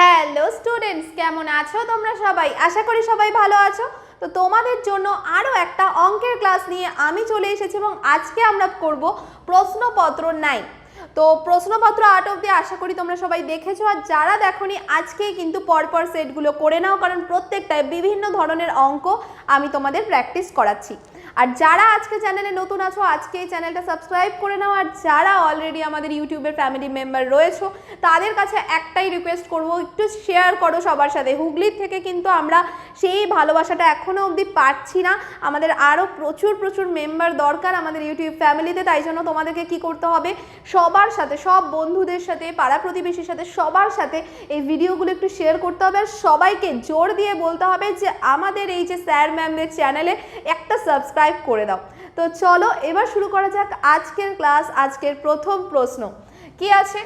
Hello students, কেমন আছো তোমরা সবাই? আশা করি সবাই ভালো আছো। তো তোমাদের জন্য আরও একটা অঙ্কের ক্লাস নিয়ে আমি চলে এসেছি এবং আজকে আমরা করব প্রশ্নপত্র 9। তো প্রশ্নপত্র 8 অবধি আশা করি তোমরা সবাই দেখেছো, আর যারা দেখোনি আজকেই কিন্তু পরপর সেটগুলো করে নাও, কারণ প্রত্যেকটায় বিভিন্ন ধরনের অঙ্ক আমি তোমাদের প্র্যাকটিস করাচ্ছি। আর যারা আজকে চ্যানেলে নতুন আছো আজকে এই চ্যানেলটা সাবস্ক্রাইব করে নাও, আর যারা অলরেডি আমাদের ইউটিউবের ফ্যামিলি মেম্বার রয়েছো তাদের কাছে একটাই রিকোয়েস্ট করব, একটু শেয়ার করো সবার সাথে। হুগলির থেকে কিন্তু আমরা সেই ভালোবাসাটা এখনও অবধি পাচ্ছি না, আমাদের আরও প্রচুর মেম্বার দরকার আমাদের ইউটিউব ফ্যামিলিতে। তাই জন্য তোমাদেরকে কি করতে হবে, সবার সাথে, সব বন্ধুদের সাথে, পাড়া প্রতিবেশীর সাথে, সবার সাথে এই ভিডিওগুলো একটু শেয়ার করতে হবে, আর সবাইকে জোর দিয়ে বলতে হবে যে আমাদের এই যে স্যার ম্যামদের চ্যানেলে একটা সাবস্ক্রাইব করে দাও। তো চলো এবার শুরু করা যাক আজকের ক্লাস। আজকের প্রথম প্রশ্ন কি আছে,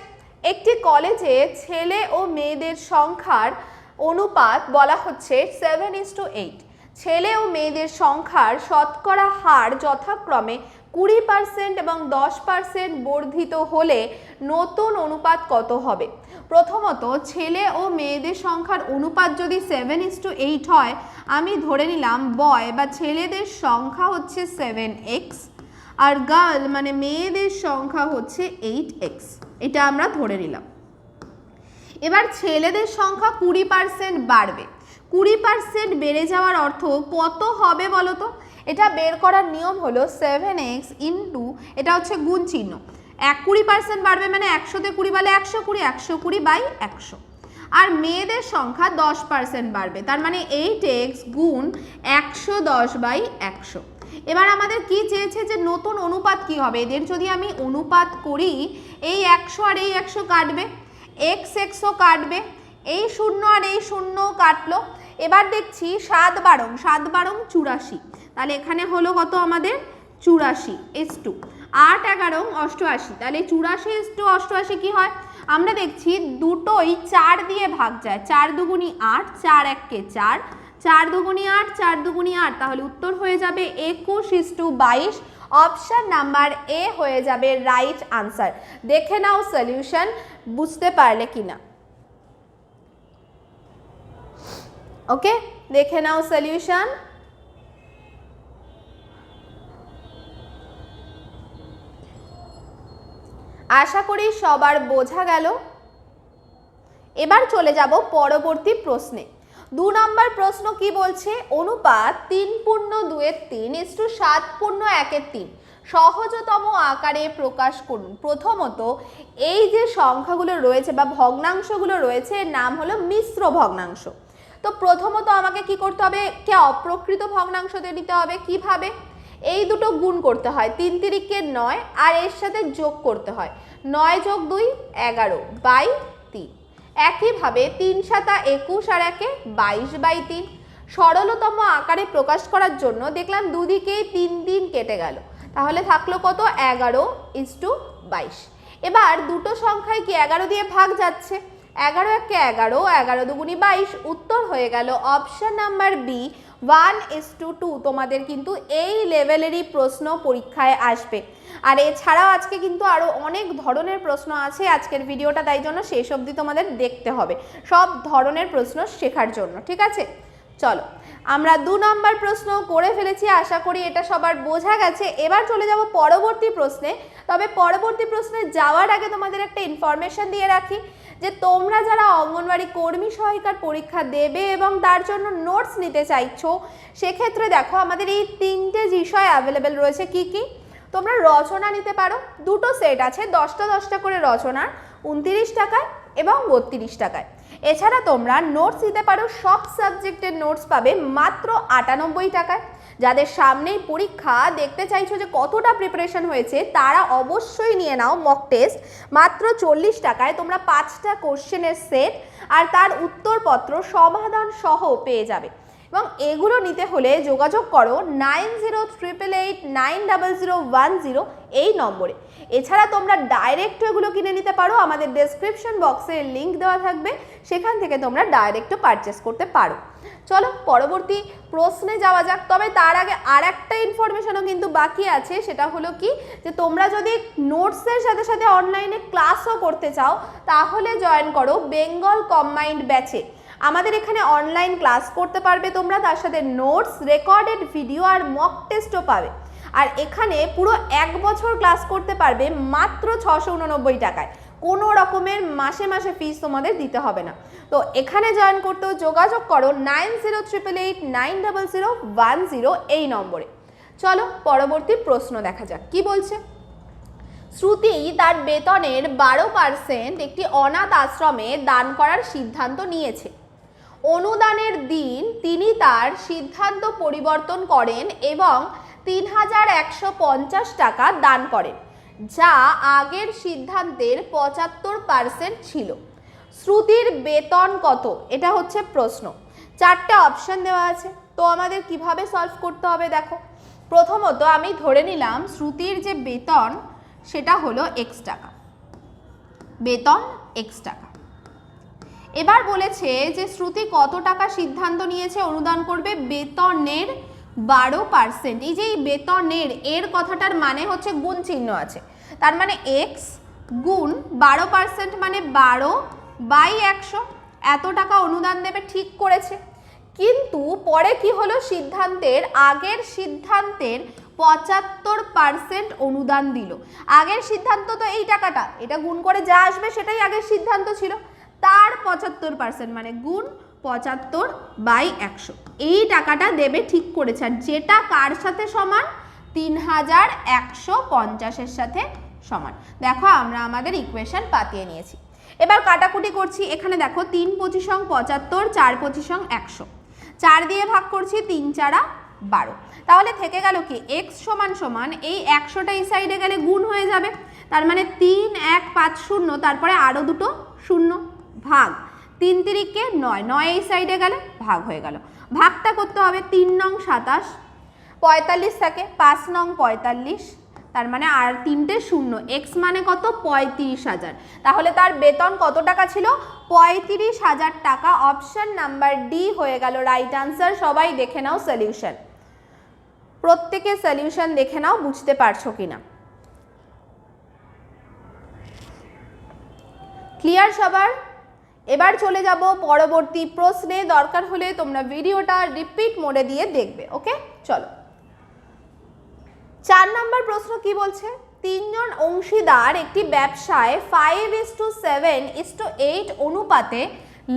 একটি কলেজে ছেলে ও মেয়েদের সংখ্যার অনুপাত বলা হচ্ছে 7:8। ছেলে ও মেয়েদের সংখ্যার শতকরা হার যথাক্রমে 20% এবং 10% বর্ধিত হলে নতুন অনুপাত কত হবে? প্রথমত, ছেলে ও মেয়েদের সংখ্যার অনুপাত যদি 7:8 হয়, আমি ধরে নিলাম বয় বা ছেলেদের সংখ্যা হচ্ছে 7x আর গার্ল মানে মেয়েদের সংখ্যা হচ্ছে 8x, এটা আমরা ধরে নিলাম। এবার ছেলেদের সংখ্যা 20% বাড়বে, 20% বেড়ে যাওয়ার অর্থ কত হবে বলো তো? এটা বের করার নিয়ম হলো 7x ইন্টু, এটা হচ্ছে গুণ চিহ্ন, 20% বাড়বে মানে 100তে 20 বলে 120, 120/100। আর মেয়েদের সংখ্যা 10% বাড়বে, তার মানে 8x গুণ 110/100। এবার আমাদের কি চেয়েছে যে নতুন অনুপাত কি হবে? এদের যদি আমি অনুপাত করি, এই 100 আর এই 100 কাটবে, xও কাটবে, এই 0 আর এই 0 কাটলো। এবার দেখছি 7 বারং 84, তাহলে এখানে হলো কত আমাদের 84:2। 8 11 88, তাহলে 84:88 কি হয়? আমরা দেখছি দুটোই 4 দিয়ে ভাগ যায়, 4 দুগুণি 8, 4 1 4, 4 দুগুণি 8, 4 দুগুণি 8, তাহলে উত্তর হয়ে যাবে 21:22। অপশন নাম্বার এ হয়ে যাবে রাইট আনসার। দেখে নাও সলিউশন, বুঝতে পারলে কিনা। ওকে, দেখে নাও সলিউশন। আশা করি সবার বোঝা গেল। এবার চলে যাব পরবর্তী প্রশ্নে। 2 নম্বর প্রশ্ন কি বলছে, অনুপাত 3:3:7:1 সহজতম আকারে প্রকাশ করুন। প্রথমত, এই যে সংখ্যাগুলো রয়েছে বা ভগ্নাংশগুলো রয়েছে এর নাম হলো মিশ্র ভগ্নাংশ। তো প্রথমত আমাকে কি করতে হবে, কে অপ্রকৃত ভগ্নাংশতে নিতে হবে। কিভাবে? এই দুটো গুণ করতে হয়, 3 তিরিকে 9 আর এর সাথে যোগ করতে হয়, 9 যোগ 2 11/3। একইভাবে 3 7 21 আর 1 22/3। সরলতম আকারে প্রকাশ করার জন্য দেখলাম দুদিকেই 3 3 কেটে গেল, তাহলে থাকলো কত? 11:22। এবার দুটো সংখ্যায় কি 11 দিয়ে ভাগ যাচ্ছে, 11 1 11, 11 দুগুণি 22, উত্তর হয়ে গেল অপশন নাম্বার বি 1:2। তোমাদের কিন্তু এই লেভেলেরই প্রশ্ন পরীক্ষায় আসবে। আর এছাড়াও আজকে কিন্তু আরও অনেক ধরনের প্রশ্ন আছে আজকের ভিডিওটা, তাই জন্য শেষ অবধি তোমাদের দেখতে হবে সব ধরনের প্রশ্ন শেখার জন্য, ঠিক আছে? চলো আমরা 2 নম্বর প্রশ্ন করে ফেলেছি, আশা করি এটা সবার বোঝা গেছে। এবার চলে যাব পরবর্তী প্রশ্নে। তবে পরবর্তী প্রশ্নে যাওয়ার আগে তোমাদের একটা ইনফরমেশন দিয়ে রাখি যে তোমরা যারা অঙ্গনওয়াড়ি কর্মী সহায়িকার পরীক্ষা দেবে এবং তার জন্য নোটস নিতে চাইছো, সেক্ষেত্রে দেখো আমাদের এই 3টে বিষয় অ্যাভেলেবেল রয়েছে। কি কি? তোমরা রচনা নিতে পারো, দুটো সেট আছে, 10টা 10টা করে রচনার, 29 টাকায় এবং 32 টাকায়। এছাড়া তোমরা নোটস নিতে পারো, সব সাবজেক্টের নোটস পাবে মাত্র 98 টাকায়। যাদের সামনেই পরীক্ষা, দেখতে চাইছো যে কতটা প্রিপারেশন হয়েছে, তারা অবশ্যই নিয়ে নাও মক টেস্ট, মাত্র 40 টাকায় তোমরা 5টা কোশ্চেনের সেট আর তার উত্তরপত্র সমাধান সহ পেয়ে যাবে। এবং এগুলো নিতে হলে যোগাযোগ করো 9088890010 এই নম্বরে। এছাড়া তোমরা ডাইরেক্ট এগুলো কিনে নিতে পারো, আমাদের ডেসক্রিপশন বক্সে লিঙ্ক দেওয়া থাকবে, সেখান থেকে তোমরা ডাইরেক্টও পারচেস করতে পারো। চলো পরবর্তী প্রশ্নে যাওয়া যাক। তবে তার আগে আর একটা ইনফরমেশনও কিন্তু বাকি আছে, সেটা হলো কি যে তোমরা যদি নোটসের সাথে সাথে অনলাইনে ক্লাসও করতে চাও তাহলে জয়েন করো বেঙ্গল কম্বাইন্ড ব্যাচে। আমাদের এখানে অনলাইন ক্লাস করতে পারবে তোমরা, তার সাথে নোটস, রেকর্ডেড ভিডিও আর মক টেস্টও পাবে। আর এখানে পুরো 1 বছর ক্লাস করতে পারবে মাত্র 689 টাকায়। কোনো রকমের মাসে মাসে ফিস তোমাদের দিতে হবে না। তো এখানে জয়েন করতেও যোগাযোগ করো 9088890010 এই নম্বরে। চলো পরবর্তী প্রশ্ন দেখা যাক কি বলছে। শ্রুতি তার বেতনের 12% একটি অনাথ আশ্রমে দান করার সিদ্ধান্ত নিয়েছে। অনুদানের দিন তিনি তার সিদ্ধান্ত পরিবর্তন করেন এবং 3150 টাকা দান করেন, যা আগের সিদ্ধান্তের 75% ছিল। শ্রুতির বেতন কত? এটা হচ্ছে প্রশ্ন। 4টে অপশন দেওয়া আছে, তো আমাদের কিভাবে সলভ করতে হবে দেখো। প্রথমত আমি ধরে নিলাম শ্রুতির যে বেতন সেটা হলো x টাকা, বেতন x টাকা। এবার বলেছে যে শ্রুতি কত টাকা সিদ্ধান্ত নিয়েছে অনুদান করবে? বেতনের 12%। এই যে এই বেতনের এর কথাটার মানে হচ্ছে গুণ চিহ্ন আছে, তার মানে x গুণ 12% মানে 12/100, এত টাকা অনুদান দেবে, ঠিক করেছে। কিন্তু পরে কি হলো, সিদ্ধান্তের আগের সিদ্ধান্তের 75% অনুদান দিল। আগের সিদ্ধান্ত তো এই টাকাটা, এটা গুণ করে যা আসবে সেটাই আগের সিদ্ধান্ত ছিল, তার 75% মানে গুণ 75/100 এই টাকাটা দেবে, ঠিক করেছে। আর যেটা কার সাথে সমান? 3150 সাথে সমান। দেখো আমরা আমাদের ইকুয়েশন পাতিয়ে নিয়েছি। এবার কাটাকুটি করছি। এখানে দেখো 3 25 75, 4 25 100, 4 দিয়ে ভাগ করছি, 3 4 12। তাহলে থেকে গেল কি x সমান সমান এই 100টা এই সাইডে গেলে গুণ হয়ে যাবে, তার মানে 3 1 5 0, তারপরে আরও দুটো 0 ভাগ 3 3 9, 9 এই সাইডে গেলে ভাগ হয়ে গেল। ভাগটা করতে হবে 3 নং 27, 45 থাকে, 5 নং 45, তার মানে আর 3টে 0, x মানে কত? 35,000। তাহলে তার বেতন কত টাকা ছিল? 35,000 টাকা। অপশন নাম্বার ডি হয়ে গেল রাইট আনসার। সবাই দেখে নাও সলিউশন, প্রত্যেকে সলিউশন দেখে নাও, বুঝতে পারছো কিনা। ক্লিয়ার সবার? এবার চলে যাব পরবর্তী প্রশ্নে। দরকার হলে তোমরা ভিডিওটা রিপিট মোডে দিয়ে দেখবে। ওকে চলো 4 নম্বর প্রশ্ন কি বলছে? 3 জন অংশীদার একটি ব্যবসায় 5:7:8 অনুপাতে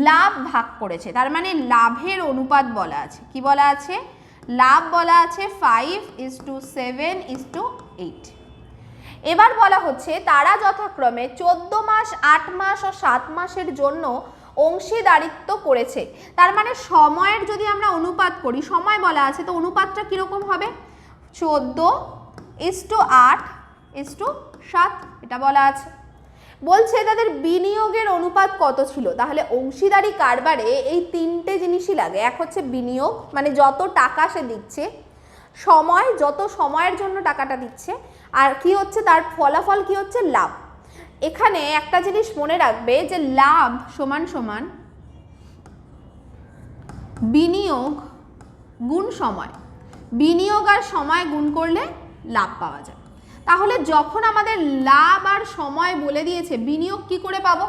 লাভ ভাগ করেছে। তার মানে লাভের অনুপাত বলা আছে, কি বলা আছে? লাভ বলা আছে 5:7:8। এবার বলা হচ্ছে তারা যথাক্রমে 14 মাস, 8 মাস ও 7 মাসের জন্য অংশীদারিত্ব করেছে। তার মানে সময়ের যদি আমরা অনুপাত করি, সময় বলা আছে, তো অনুপাতটা কিরকম হবে? 14:8:7 এটা বলা আছে। বলছে তাদের বিনিয়োগের অনুপাত কত ছিল? তাহলে অংশীদারি কারবারে এই 3টে জিনিসই লাগে। এক হচ্ছে বিনিয়োগ, মানে যত টাকা সে দিচ্ছে, সময়, যত সময়ের জন্য টাকাটা দিচ্ছে, আর কি হচ্ছে তার ফলাফল কি হচ্ছে? লাভ। এখানে একটা জিনিস মনে রাখবে যে লাভ সমান সমান বিনিয়োগ গুণ সময়। বিনিয়োগ আর সময় গুণ করলে লাভ পাওয়া যায়। তাহলে যখন আমাদের লাভ আর সময় বলে দিয়েছে, বিনিয়োগ কি করে পাবো?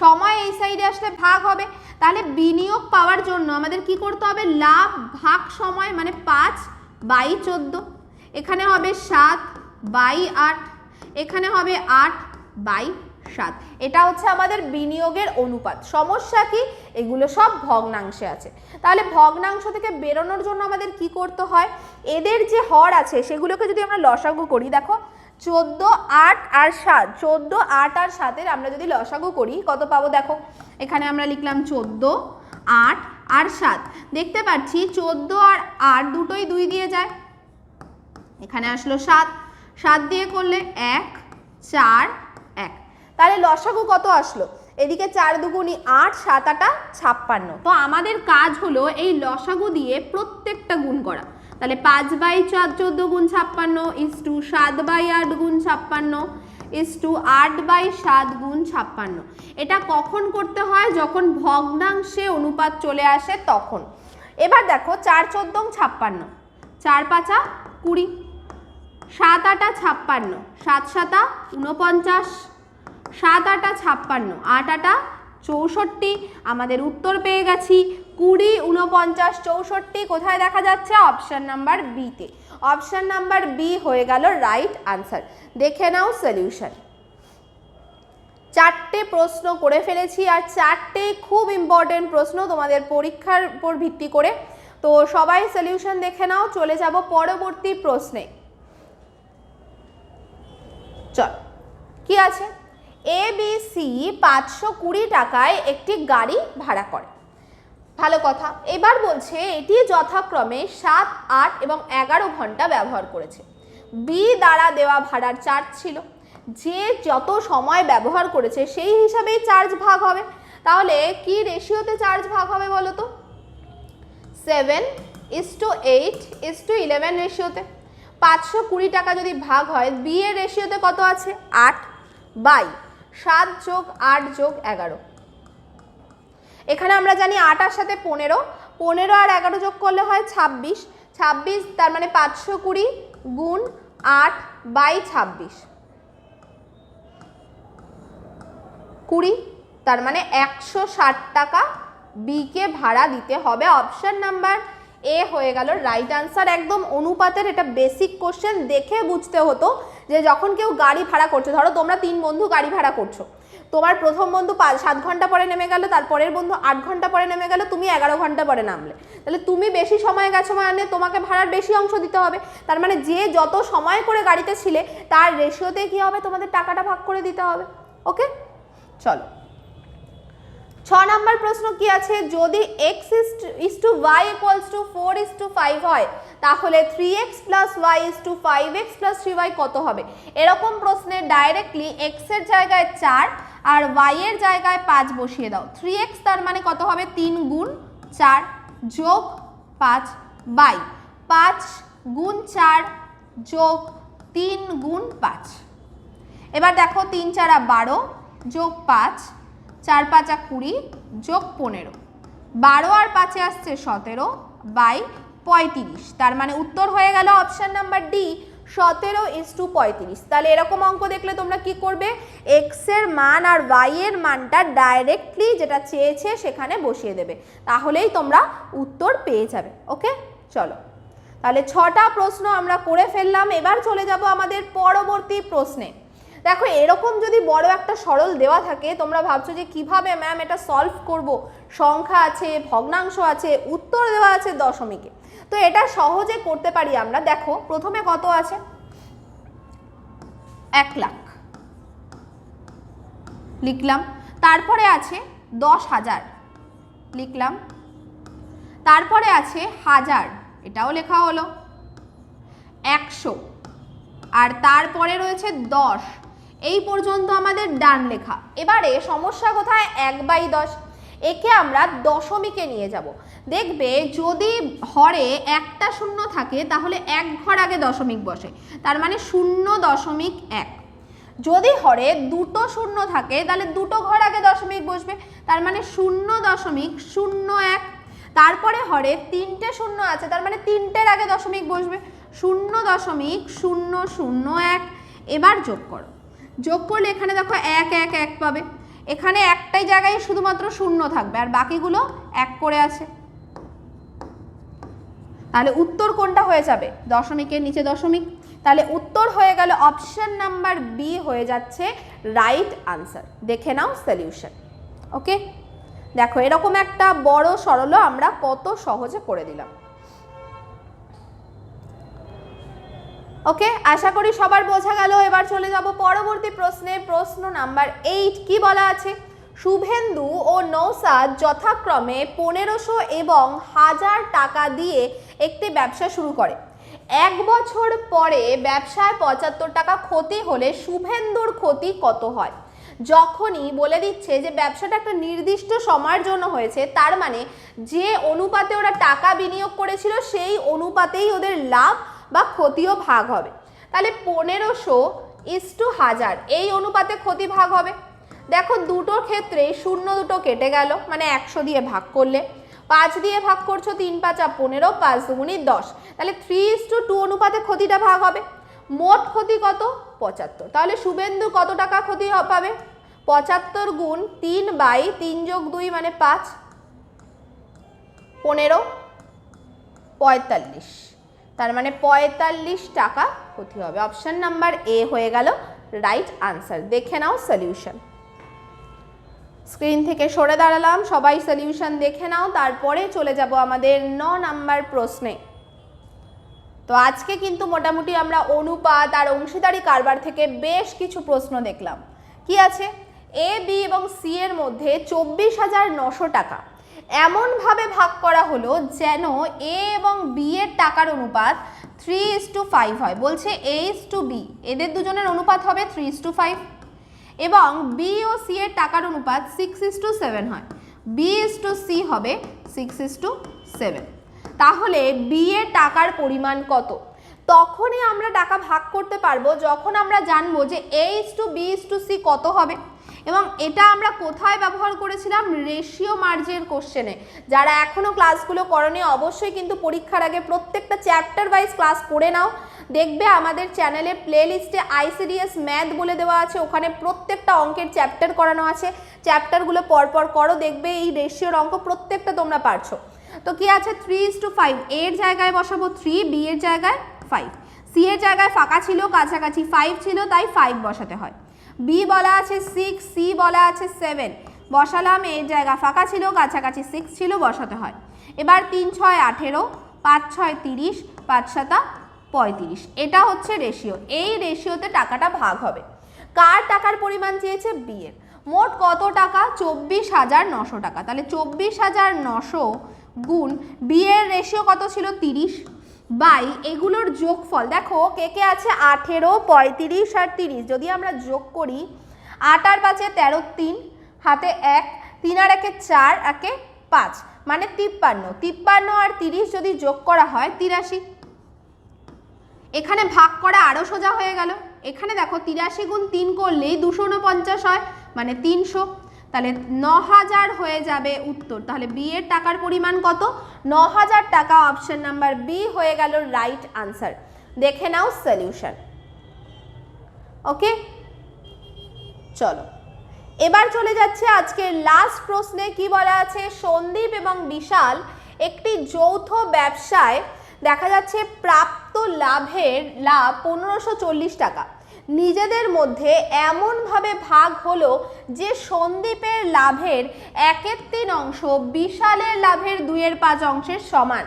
সময় এই সাইডে আসলে ভাগ হবে, তাহলে বিনিয়োগ পাওয়ার জন্য আমাদের কি করতে হবে? লাভ ভাগ সময়, মানে 5/14, এখানে হবে 7/8, এখানে হবে 8/7। এটা হচ্ছে আমাদের বিনিয়োগের অনুপাত। সমস্যা কি? এগুলো সব ভগ্নাংশে আছে। তাহলে ভগ্নাংশ থেকে বেরোনোর জন্য আমাদের কি করতে হয়? এদের যে হর আছে সেগুলোকে যদি আমরা লসাগু করি, দেখো 14, 8 আর 7, 14, 8 আর 7-এর আমরা যদি লসাগু করি কত পাবো? দেখো এখানে আমরা লিখলাম 14, 8 আর 7, দেখতে পাচ্ছি 14 আর 8 দুটোই 2 দিয়ে যায়, এখানে আসলো 7, 7 দিয়ে করলে 1 4 1। তাহলে লসাগু কত আসলো? এদিকে 4 দুগুণি 8, 7 8 56। তো আমাদের কাজ হলো এই লসাগু দিয়ে প্রত্যেকটা গুণ করা। তাহলে 5/4 গুণ 56 ইজ টু 7/8 গুণ 56 ইজ টু 8/7 গুণ 56। এটা কখন করতে হয়? যখন ভগ্নাংশে অনুপাত চলে আসে তখন। এবার দেখো 4 14 56, 4 5 20, 7 8 56, 7 7 49, 7 8 56, 8 8 64। আমাদের উত্তর পেয়ে গেছি 20 49 64। কোথায় দেখা যাচ্ছে? অপশন নাম্বার বিতে। অপশন নাম্বার বি হয়ে গেল রাইট আনসার। দেখে নাও সলিউশন। 4টে প্রশ্ন করে ফেলেছি, আর 4টে খুব ইম্পর্টেন্ট প্রশ্ন তোমাদের পরীক্ষার উপর ভিত্তি করে। তো সবাই সলিউশন দেখে নাও, চলে যাব পরবর্তী প্রশ্নে। চল, কি আছে? ABC 520 টাকায় একটি গাড়ি ভাড়া করে। ভালো কথা। এবার বলছে এটি যথাক্রমে 7 8 এবং 11 ঘন্টা ব্যবহার করেছে। বি দ্বারা দেওয়া ভাড়ার চার্জ ছিল। যে যত সময় ব্যবহার করেছে সেই হিসাবেই চার্জ ভাগ হবে। তাহলে কি রেশিওতে চার্জ ভাগ হবে বলো তো? 7:8:11 রেশিওতে। 520 টাকা যদি ভাগ হয়, বি এর রেশিওতে কত আছে? 8/7 যোগ 8 যোগ 11। এখানে আমরা জানি 8 আর সাথে 15, 15 আর 11 যোগ করলে হয় 26, 26 তার মানে 520 গুণ 8/26, 20, তার মানে 160 টাকা বিকে ভাড়া দিতে হবে। অপশন নাম্বার এ হয়ে গেল রাইট আনসার। একদম অনুপাতের এটা বেসিক কোশ্চেন, দেখে বুঝতে হতো যে যখন কেউ গাড়ি ভাড়া করছে, ধরো তোমরা 3 বন্ধু গাড়ি ভাড়া করছো, তোমার প্রথম বন্ধু 7 ঘন্টা পরে নেমে গেল, তারপরের বন্ধু 8 ঘন্টা পরে নেমে গেল, তুমি 11 ঘন্টা পরে নামলে, তাহলে তুমি বেশি সময় গেছো মানে তোমাকে ভাড়ার বেশি অংশ দিতে হবে। তার মানে যে যত সময় করে গাড়িতে ছিলে তার রেশিওতে কি হবে? তোমাদের টাকাটা ভাগ করে দিতে হবে। ওকে, চলো 6 নম্বর প্রশ্ন কি আছে? যদি x is to y equals to 4:5 হয়, তাহলে 3x plus y is to 5x plus 3y কত হবে? এরকম প্রশ্নে ডাইরেক্টলি x এর জায়গায় 4 আর y এর জায়গায় 5 বসিয়ে দাও। 3x তার মানে কত হবে? 3 গুণ 4 যোগ 5 বাই 5 গুণ 4 যোগ 3 গুণ 5। এবার দেখো 3 4 12 যোগ 5, 4 5 20 যোগ 15, 12 আর 5 আসছে 17/35। তার মানে উত্তর হয়ে গেল অপশন নাম্বার ডি 17:35। তাহলে এরকম অঙ্ক দেখলে তোমরা কি করবে? এক্স এর মান আর ওয়াই এর মানটা ডাইরেক্টলি যেটা চেয়েছে সেখানে বসিয়ে দেবে, তাহলেই তোমরা উত্তর পেয়ে যাবে। ওকে, চলো তাহলে 6টা প্রশ্ন আমরা করে ফেললাম। এবার চলে যাব আমাদের পরবর্তী প্রশ্নে। দেখো এরকম যদি বড় একটা সরল দেওয়া থাকে, তোমরা ভাবছো যে কিভাবে ম্যাম এটা সলভ করব, সংখ্যা আছে, ভগ্নাংশ আছে, উত্তর দেওয়া আছে দশমিকে। তো এটা সহজে করতে পারি আমরা। দেখো প্রথমে কত আছে? 1 লাখ লিখলাম, তারপরে আছে 10,000 লিখলাম, তারপরে আছে 1000, এটাও লেখা হলো, 100, আর তারপরে রয়েছে 10। এই পর্যন্ত আমাদের ডান লেখা। এবারে সমস্যা কোথায়? 1/10। একে আমরা দশমিকে নিয়ে যাব। দেখবে যদি হরে একটা শূন্য থাকে তাহলে এক ঘর আগে দশমিক বসে, তার মানে 0.1। যদি হরে দুটো শূন্য থাকে তাহলে দুটো ঘর আগে দশমিক বসবে, তার মানে 0.01। তারপরে হরে 3টে শূন্য আছে, তার মানে 3টের আগে দশমিক বসবে, 0.001। এবার যোগ করো, যোগ করলে এখানে দেখো 1 1 1 পাবে। এখানে একটাই জায়গায় শুধুমাত্র শূন্য থাকবে আর বাকিগুলো 1 করে আছে। তাহলে উত্তর কোনটা হয়ে যাবে? দশমিকের নিচে দশমিক। তাহলে উত্তর হয়ে গেল অপশন নাম্বার বি হয়ে যাচ্ছে রাইট আনসার। দেখে নাও সলিউশন। ওকে, দেখো এরকম একটা বড় সরল আমরা কত সহজে করে দিলাম। ওকে, আশা করি সবার বোঝা গেল। এবার চলে যাব পরবর্তী প্রশ্নে। প্রশ্ন নাম্বার 8 কি বলা আছে? শুভেন্দু ও নৌসাদ যথাক্রমে 1500 এবং 1000 টাকা দিয়ে একটি ব্যবসা শুরু করে। 1 বছর পরে ব্যবসায় 75 টাকা ক্ষতি হলে শুভেন্দুর ক্ষতি কত হয়? যখনই বলে দিচ্ছে যে ব্যবসাটা একটা নির্দিষ্ট সময়ের জন্য হয়েছে, তার মানে যে অনুপাতে ওরা টাকা বিনিয়োগ করেছিল সেই অনুপাতেই ওদের লাভ বা ক্ষতিও ভাগ হবে। তাহলে 1500:1000 এই অনুপাতে ক্ষতি ভাগ হবে। দেখো দুটোর ক্ষেত্রে 0 দুটো কেটে গেল, মানে 100 দিয়ে ভাগ করলে, 5 দিয়ে ভাগ করছো, 3 5 15, 5 2 10, তাহলে 3:2 অনুপাতে ক্ষতিটা ভাগ হবে। মোট ক্ষতি কত? 75। তাহলে শুভেন্দু কত টাকা ক্ষতি পাবে? 75 গুণ 3/3 যোগ 2 মানে 5, 15, 45, তার মানে 45 টাকা ক্ষতি হবে। অপশন নাম্বার এ হয়ে গেল রাইট আনসার। দেখে নাও সলিউশন। স্ক্রিন থেকে সরে দাঁড়ালাম, সবাই সলিউশন দেখে নাও, তারপরে চলে যাব আমাদের 9 নাম্বার প্রশ্নে। তো আজকে কিন্তু মোটামুটি আমরা অনুপাত আর অংশীদারি কারবার থেকে বেশ কিছু প্রশ্ন দেখলাম। কি আছে? এ, বি এবং সি এর মধ্যে 24,900 টাকা এমনভাবে ভাগ করা হলো যেন এ এবং বি এর টাকার অনুপাত 3:5 হয়। বলছে A:B, এদের দুজনের অনুপাত হবে 3:5, এবং বি ও সি এর টাকার অনুপাত 6:7 হয়। B:C হবে 6:7। তাহলে বি এর টাকার পরিমাণ কত? তখনই আমরা টাকা ভাগ করতে পারবো যখন আমরা জানবো যে A:B:C কত হবে। এবং এটা আমরা কোথায় ব্যবহার করেছিলাম? রেশিও মার্জের কোশ্চেনে। যারা এখনো ক্লাসগুলো করনি অবশ্যই কিন্তু পরীক্ষার আগে প্রত্যেকটা চ্যাপ্টার ওয়াইজ ক্লাস করে নাও। দেখবে আমাদের চ্যানেলে প্লেলিস্টে ICDS ম্যাথ বলে দেওয়া আছে, ওখানে প্রত্যেকটা অঙ্কের চ্যাপ্টার করানো আছে। চ্যাপ্টারগুলো পরপর করো, দেখবে এই রেশিওর অঙ্ক প্রত্যেকটা তোমরা পারছো। তো কি আছে? 3:5, এর জায়গায় বসাবো 3, বি এর জায়গায় 5, সি এর জায়গায় ফাঁকা ছিল, কাছাকাছি 5 ছিল, তাই 5 বসাতে হয়। বি বলা আছে 6, সি বলা আছে 7, বসালাম, এর জায়গা ফাঁকা ছিল, কাছাকাছি 6 ছিল, বসাতে হয়। এবার 3 6 18, 5 6 30, 5 7 35, এটা হচ্ছে রেশিও। এই রেশিওতে টাকাটা ভাগ হবে। কার টাকার পরিমাণ চেয়েছে? বি এর। মোট কত টাকা? 24,900 টাকা। তাহলে 24,900 গুণ বি এর রেশিও কত ছিল? 30, বাই এগুলোর যোগফল। দেখো কে কে আছে? 18, 35 আর 30। যদি আমরা যোগ করি, 8 আর 5 13, 3 হাতে 1, 3 আর 1 4, 1 5, মানে 53। 53 আর 30 যদি যোগ করা হয় 83। এখানে ভাগ করা আরও সোজা হয়ে গেল। এখানে দেখো 83 গুণ 3 করলেই 249 হয়, মানে 300। তাহলে 9,000 হয়ে যাবে উত্তর। তাহলে বি এর টাকার পরিমাণ কত? 9,000 টাকা। অপশন নাম্বার বি হয়ে গেল রাইট আনসার। দেখে নাও সলিউশন। ওকে, চলো এবার চলে যাচ্ছে আজকের লাস্ট প্রশ্নে। কি বলা আছে? সন্দীপ এবং বিশাল একটি যৌথ ব্যবসায় দেখা যাচ্ছে প্রাপ্ত লাভ 1540 টাকা নিজেদের মধ্যে এমনভাবে ভাগ হলো যে সন্দীপের লাভের 1/3 অংশ বিশালের লাভের 2/5 অংশের সমান।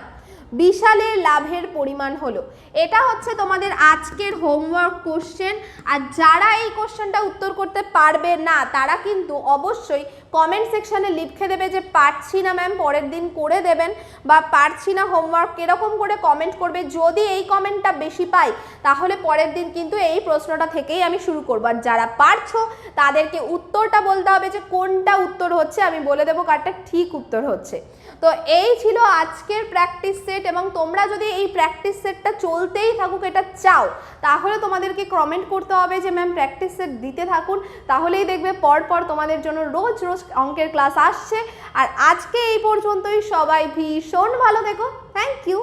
বিশালের লাভের পরিমাণ হলো। এটা হচ্ছে তোমাদের আজকের হোমওয়ার্ক কোশ্চেন। আর যারা এই কোশ্চেনটা উত্তর করতে পারবে না তারা কিন্তু অবশ্যই কমেন্ট সেকশানে লিখে দেবে যে পারছি না ম্যাম, পরের দিন করে দেবেন, বা পারছি না হোমওয়ার্ক, এরকম করে কমেন্ট করবে। যদি এই কমেন্টটা বেশি পাই তাহলে পরের দিন কিন্তু এই প্রশ্নটা থেকেই আমি শুরু করবো। আর যারা পারছো তাদেরকে উত্তরটা বলতে হবে যে কোনটা উত্তর হচ্ছে, আমি বলে দেবো কারটা ঠিক উত্তর হচ্ছে। তো এই ছিল আজকের প্র্যাকটিস সেট, এবং তোমরা যদি এই প্র্যাকটিস সেটটা চলতেই থাকুক এটা চাও, তাহলে তোমাদেরকে কমেন্ট করতে হবে যে ম্যাম প্র্যাকটিস সেট দিতে থাকুন। তাহলেই দেখবে পরপর তোমাদের জন্য রোজ রোজ অঙ্কের ক্লাস আসছে। আর আজকে এই পর্যন্তই। সবাই ভীষণ ভালো থেকো। Thank you.